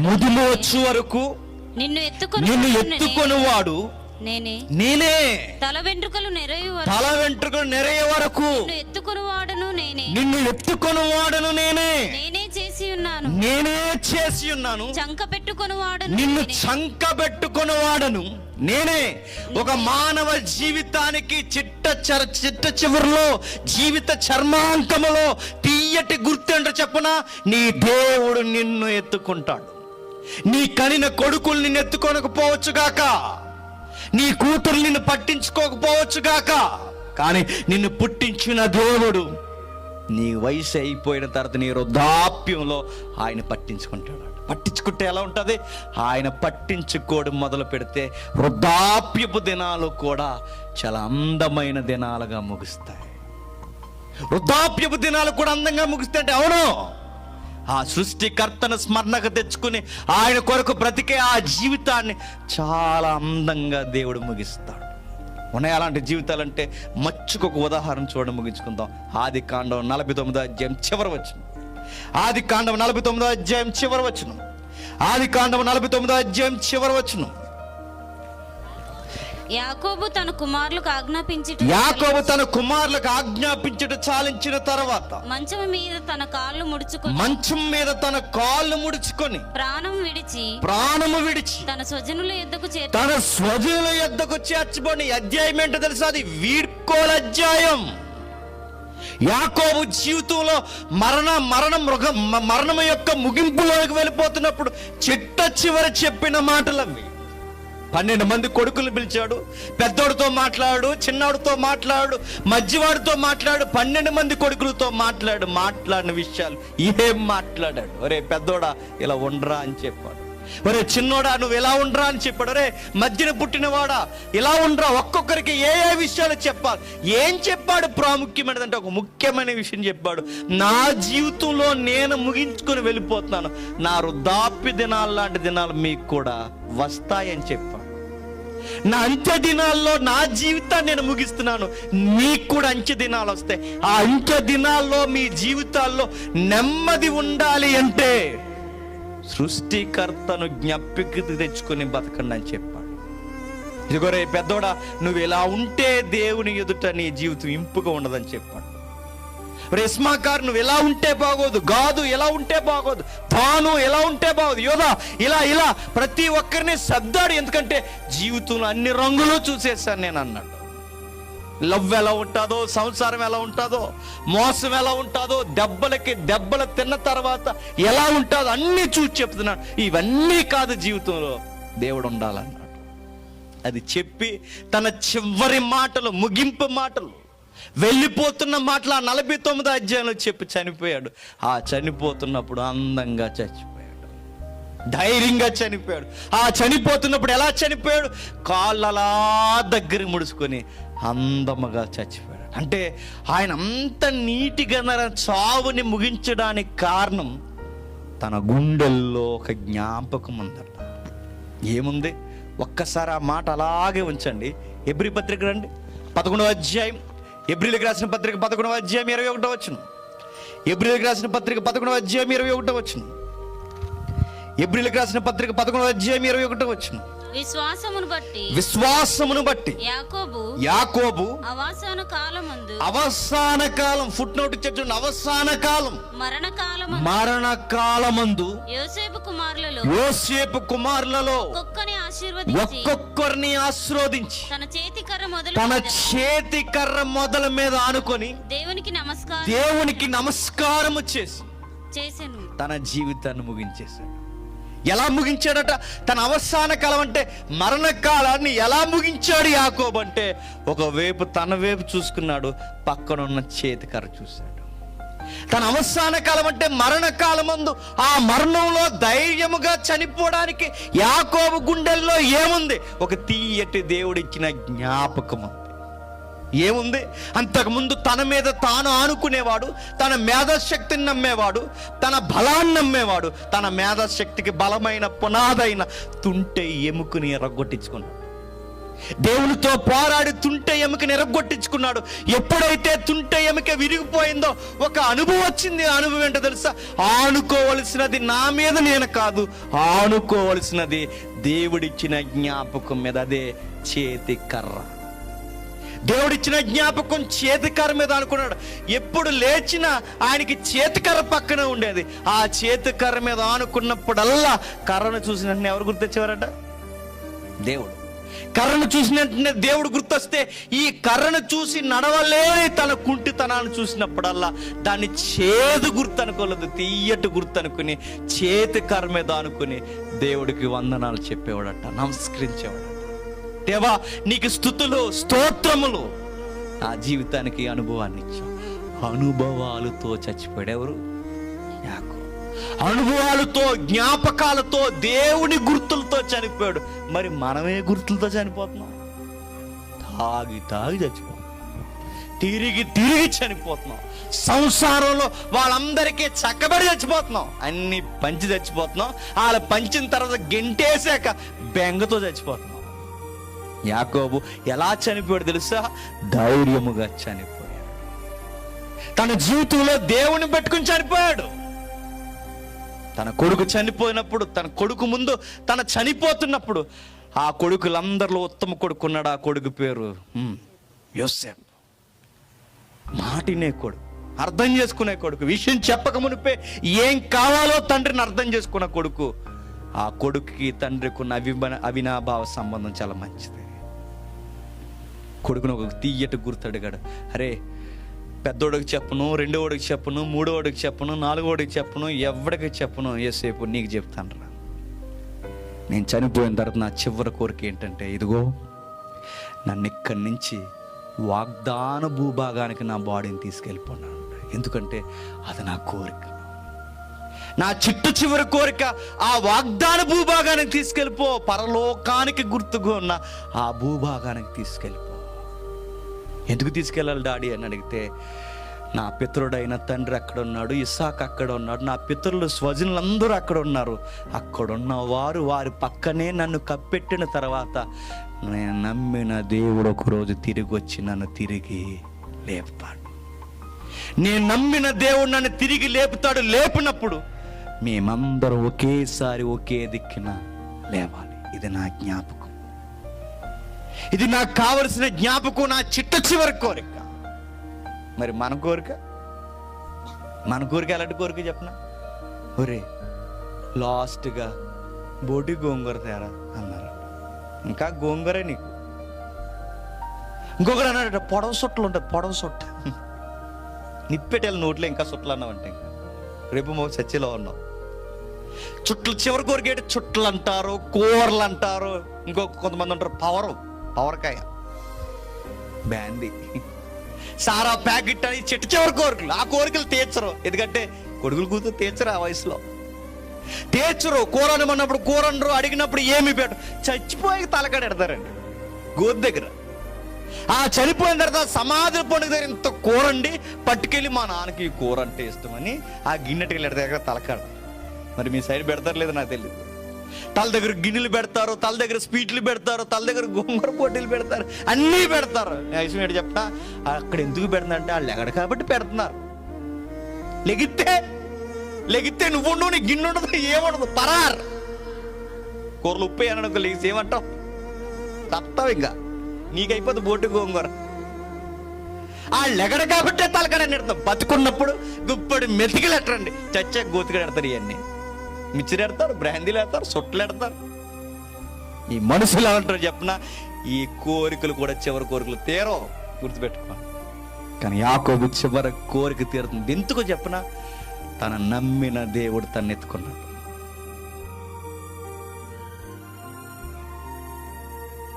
ముదిమి వచ్చు వరకు నిన్ను ఎత్తుకొనివాడు నేనే. తల వెంట్రుకలు నెరయ వరకు నిన్ను ఎత్తుకొనివాడను నేనే చేసి ఉన్నాను. నిన్ను చంక పెట్టుకొనివాడను నేనే. ఒక మానవ జీవితానికి చిట్ట చివరిలో జీవిత చర్మాంకములో తీయటి గుర్తేంటో చెప్పనా? నీ దేవుడు నిన్ను ఎత్తుకుంటాడు. నీ కనిన కొడుకులు నిన్ను ఎత్తుకోనకపోవచ్చు గాక, నీ కూతురు నిన్ను పట్టించుకోకపోవచ్చు గాక, కానీ నిన్ను పుట్టించిన దేవుడు నీ వయసు అయిపోయిన తర్వాత నీ వృద్ధాప్యంలో ఆయన పట్టించుకుంటాడు. పట్టించుకుంటే ఎలా ఉంటుంది? ఆయన పట్టించుకోవడం మొదలు పెడితే వృద్ధాప్యపు దినాలు కూడా చాలా అందమైన దినాలుగా ముగుస్తాయి. వృద్ధాప్యపు దినాలు కూడా అందంగా ముగుస్తాయి అంటే అవును, ఆ సృష్టికర్తను స్మరణకు తెచ్చుకుని ఆయన కొరకు బ్రతికే ఆ జీవితాన్ని చాలా అందంగా దేవుడు ముగిస్తాడు. ఉన్నాయి అలాంటి జీవితాలంటే మచ్చుకొక ఉదాహరణ చూడడం ముగించుకుందాం. ఆదికాండం 49వ అధ్యాయం చివరి వచనం. ఆదికాండం 49వ అధ్యాయం చివరి వచనం. ఆదికాండం 49వ అధ్యాయం చివరి వచనం. యాకోబు తన కుమారులకు ఆజ్ఞాపించుట చాలించిన తర్వాత మంచం మీద తన కాళ్ళు ముడుచుకొని ప్రాణము విడిచి తన స్వజనుల యొద్దకు చేర్చబడి. అధ్యాయం ఏంటో తెలుసా? అది వీడ్కోల అధ్యాయం. యాకోబు జీవితంలో మరణం యొక్క ముగింపులోకి వెళ్ళిపోతున్నప్పుడు చిట్ట చివరి చెప్పిన మాటలు అవి. 12 మంది కొడుకులు పిలిచాడు. పెద్దోడితో మాట్లాడు, చిన్నోడితో మాట్లాడు, మధ్యవాడితో మాట్లాడు. 12 మంది కొడుకులతో మాట్లాడిన విషయాలు ఏం మాట్లాడాడు? ఒరే పెద్దోడా ఇలా ఉండరా అని చెప్పాడు. ఒరే చిన్నోడా నువ్వు ఎలా ఉండరా అని చెప్పాడు. ఒరే మధ్యన పుట్టినవాడా ఇలా ఉండరా. ఒక్కొక్కరికి ఏ విషయాలు చెప్పాలి. ఏం చెప్పాడు? ప్రాముఖ్యమైనదంటే ఒక ముఖ్యమైన విషయం చెప్పాడు. నా జీవితంలో నేను ముగించుకొని వెళ్ళిపోతున్నాను. నా వృద్ధాప్య దినాలు లాంటి దినాలు మీకు కూడా వస్తాయని చెప్పాడు. నా అంత్య దినాల్లో నా జీవితాన్ని నేను ముగిస్తున్నాను, మీకు కూడా అంత్య దినాలు వస్తాయి. ఆ అంత్య దినాల్లో మీ జీవితాల్లో నెమ్మది ఉండాలి అంటే సృష్టికర్తను జ్ఞాపిక తెచ్చుకొని బతకండి అని చెప్పాడు. ఇదిగోరే పెద్దోడా నువ్వు ఇలా ఉంటే దేవుని ఎదుట నీ జీవితం ఇంపుగా ఉండదని చెప్పాడు. రెస్మాకార్ నువ్వు ఎలా ఉంటే బాగోదు, గాదు ఎలా ఉంటే బాగోదు, తాను ఎలా ఉంటే బాగోదు, యోధా ఇలా ప్రతి ఒక్కరిని సర్దాడు. ఎందుకంటే జీవితంలో అన్ని రంగులు చూసేసాను నేను అన్నాడు. లవ్ ఎలా ఉంటుందో, సంసారం ఎలా ఉంటుందో, మోసం ఎలా ఉంటుందో, దెబ్బలు తిన్న తర్వాత ఎలా ఉంటుందో అన్నీ చూసి చెప్తున్నాడు. ఇవన్నీ కాదు జీవితంలో దేవుడు ఉండాలన్నాడు. అది చెప్పి తన చివరి మాటలు, ముగింపు మాటలు, వెళ్ళిపోతున్న మాటలు 49వ అధ్యాయంలో చెప్పి చనిపోయాడు. ఆ చనిపోతున్నప్పుడు అందంగా చచ్చిపోయాడు, ధైర్యంగా చనిపోయాడు. ఆ చనిపోతున్నప్పుడు ఎలా చనిపోయాడు? కాళ్ళలా దగ్గర ముడుచుకొని అందముగా చచ్చిపోయాడు. అంటే ఆయన అంత నీటిగా చావుని ముగించడానికి కారణం తన గుండెల్లో ఒక జ్ఞాపకం ఉందట. ఏముంది? ఒక్కసారి ఆ మాట అలాగే ఉంచండి. ఎబ్రీ పత్రిక రండి, 11వ అధ్యాయం. ఎబ్రీలకు రాసిన పత్రిక 11వ అధ్యాయం 21వ వచనం. ఎబ్రీలకు రాసిన పత్రిక 11వ అధ్యాయం 21వ వచనం. ఎబ్రీలకు రాసిన పత్రిక 11వ అధ్యాయం 21వ వచనం. విశ్వాసమును బట్టి యాకోబు అవసాన కాలం ఫుట్ నోట్ ఇచ్చేటండి. అవసాన కాలం మరణ కాలమందు యోసేపు కుమారులలో ఒక్కొక్కరిని ఆశీర్వదించి తన చేతి కర్ర మొదల మీద ఆనుకొని దేవునికి నమస్కారము చేసి తన జీవితాన్ని ముగించేశాడు. ఎలా ముగించాడట? తన అవసాన కాలం అంటే మరణకాలాన్ని ఎలా ముగించాడు యాకోబు అంటే, ఒకవైపు తన వైపు చూసుకున్నాడు, పక్కనున్న చేతికర్ర చూశాడు. తన అవసాన కాలం అంటే మరణకాలమందు ఆ మరణంలో ధైర్యముగా చనిపోవడానికి యాకోబు గుండెల్లో ఏముంది? ఒక తీయటి దేవుడిచ్చిన జ్ఞాపకం ఉంది. ఏముంది? అంతకుముందు తన మీద తాను ఆనుకునేవాడు, తన మేధశక్తిని నమ్మేవాడు, తన బలాన్ని నమ్మేవాడు. తన మేధశక్తికి బలమైన పునాదైన తుంటే ఎముకని ఎరగొట్టించుకున్నాడు. దేవునితో పోరాడి తుంటె ఎముకని ఎరగొట్టించుకున్నాడు. ఎప్పుడైతే తుంటె ఎముక విరిగిపోయిందో ఒక అనుభవం వచ్చింది. ఆ అనుభవం ఏంటో తెలుసా? ఆనుకోవలసినది నా మీద నేను కాదు, ఆనుకోవలసినది దేవుడిచ్చిన జ్ఞాపకం మీద. అదే చేతి కర్ర. దేవుడిచ్చిన జ్ఞాపకం చేతికర్ర మీద అనుకున్నాడు. ఎప్పుడు లేచినా ఆయనకి చేతికర్ర పక్కనే ఉండేది. ఆ చేతికర్ర మీద ఆనుకున్నప్పుడల్లా కర్రను చూసిన వెంటనే ఎవరు గుర్తొచ్చేవారట? దేవుడు. కర్రను చూసిన వెంటనే దేవుడు గుర్తొస్తే, ఈ కర్రను చూసి నడవలేని తన కుంటితనాన్ని చూసినప్పుడల్లా దాన్ని చేదు గుర్తు అనుకోలేదు, తీయటి గుర్తు అనుకుని చేతి కర్ర మీద అనుకుని దేవుడికి వందనాలు చెప్పేవాడట, నమస్కరించేవాడట. దేవా నీకు స్తుతులు, స్తోత్రములు. నా జీవితానికి అనుభవాన్ని ఇచ్చావు. అనుభవాలతో చచ్చిపోయాడు ఎవరు? యాకోబు. అనుభవాలతో, జ్ఞాపకాలతో, దేవుని గుర్తులతో చనిపోయాడు. మరి మనమే గుర్తులతో చనిపోతున్నాం? తాగి తాగి చచ్చిపోతున్నాం, తిరిగి తిరిగి చనిపోతున్నాం. సంసారంలో వాళ్ళందరికీ చక్కబడి చచ్చిపోతున్నాం, అన్ని పంచి చచ్చిపోతున్నాం. వాళ్ళ పంచిన తర్వాత గెంటేసాక బెంగతో చచ్చిపోతున్నాం. యాకోబు ఎలా చనిపోయాడు తెలుసా? ధైర్యముగా చనిపోయాడు. తన జీవితంలో దేవుని పెట్టుకుని చనిపోయాడు. తన కొడుకు చనిపోయినప్పుడు, తన కొడుకు ముందు తన చనిపోతున్నప్పుడు, ఆ కొడుకులందరిలో ఉత్తమ కొడుకు ఉన్నాడు. ఆ కొడుకు పేరు యోసేపు. మాటినే కొడుకు, అర్థం చేసుకునే కొడుకు, విషయం చెప్పక మునిపే ఏం కావాలో తండ్రిని అర్థం చేసుకున్న కొడుకు. ఆ కొడుకుకి తండ్రికి ఉన్న అవినాభావ సంబంధం చాలా మంచిది. కొడుకును ఒక తీయటి గుర్తు అడిగాడు. అరే, పెద్దోడికి చెప్పను, రెండోడికి చెప్పను, మూడోడికి చెప్పను, నాలుగోడికి చెప్పను, ఎవడికి చెప్పను, యోసేపు నీకు చెప్తాను రా. నేను చనిపోయిన తర్వాత నా చివరి కోరిక ఏంటంటే, ఇదిగో నన్ను ఇక్కడి నుంచి వాగ్దాన భూభాగానికి నా బాడీని తీసుకెళ్ళిపోన్నాను. ఎందుకంటే అది నా కోరిక, నా చివరి కోరిక. ఆ వాగ్దాన భూభాగానికి తీసుకెళ్ళిపో, పరలోకానికి గుర్తుగా ఉన్న ఆ భూభాగానికి తీసుకెళ్ళిపో. ఎందుకు తీసుకెళ్ళాలి డాడీ అని అడిగితే, నా పితరుడైన తండ్రి అక్కడ ఉన్నాడు, ఇస్సాక్ అక్కడ ఉన్నాడు, నా పితరులు స్వజనులందరూ అక్కడ ఉన్నారు. అక్కడున్న వారి పక్కనే నన్ను కప్పెట్టిన తర్వాత నేను నమ్మిన దేవుడు ఒకరోజు తిరిగి వచ్చి నన్ను తిరిగి లేపుతాడు. నేను నమ్మిన దేవుడు నన్ను తిరిగి లేపుతాడు. లేపినప్పుడు మేమందరం ఒకేసారి ఒకే దిక్కున లేవాలి. ఇది నా జ్ఞాపకం, ఇది నాకు కావలసిన జ్ఞాపకం, నా చివరి కోరిక. మరి మన కోరిక ఎలాంటి కోరిక చెప్పనా? ఒరే లాస్ట్గా బోటి గోంగూర తేరా అన్నారు. ఇంకా గోంగూరే నీకు. ఇంకొకరు అన్నాడు, పొడవ సొట్లు ఉంటుంది, పొడవ సొట్ట. నిప్పెట్టేళ్ళ నోట్లో ఇంకా సొట్లు అన్నావంటే ఇంకా రేపు మో చర్చిలో ఉన్నావు. చుట్లు చివరి కోరిక ఏంటి? చుట్లు అంటారు, కూరలు అంటారు, కొంతమంది ఉంటారు పవర్కాయ, బ్యాందీ, సారా ప్యాకెట్ అని చివరి కోరికలు. ఆ కోరికలు తీర్చరు, ఎందుకంటే కొడుకులు కూతురు తీర్చరు, ఆ వయసులో తీర్చరు. కూర అనమన్నప్పుడు కూర అనరు, అడిగినప్పుడు ఏమి పెట్టరు, చచ్చిపోయి తలకాడ ఎడతారండి గోధు దగ్గర. ఆ చనిపోయిన తర్వాత సమాధి పండుగ దగ్గర ఇంత కూరండి పట్టుకెళ్ళి, మా నాన్నకి ఈ కూర అంటే ఇష్టమని ఆ గిన్నెటికి ఎడతారు తలకాడ. మరి మీ సైడ్ పెడతారు లేదో నాకు తెలియదు. తల దగ్గర గిన్నెలు పెడతారు, తల దగ్గర స్వీట్లు పెడతారు, తల దగ్గర గోంగూర పోటీలు పెడతారు, అన్నీ పెడతారు. విషయం ఏంటి చెప్తా, అక్కడ ఎందుకు పెడుతుందంటే వాళ్ళు ఎగడు కాబట్టి పెడుతున్నారు. లెగితే నువ్వు నీ గిన్నె ఉండదు, ఏముండదు, పరార్. కూరలు ఉప్పు అనడం లెగిసి ఏమంటావు? తప్పవు, ఇంకా నీకైపోతుంది బోటు గోంగూర. ఆ లెగడ కాబట్టే తలకడ నెడతాం. బతుకున్నప్పుడు గుప్పడి మెతికిలు ఎట్టండి, చచ్చా గోతికలు ఎడతారు. ఇవన్నీ మిక్చర్ ఎడతారు, బ్రాందీలు ఎడతారు, సొట్లు ఎడతారు. ఈ మనుషులు ఏమంటారు చెప్పిన, ఈ కోరికలు కూడా చివరి కోరికలు తీరో, గుర్తుపెట్టుకో. కానీ యాకోబు చివరి కోరిక తీరుతుంది. ఎందుకో చెప్పిన, తన నమ్మిన దేవుడు తను ఎత్తుకున్నాడు.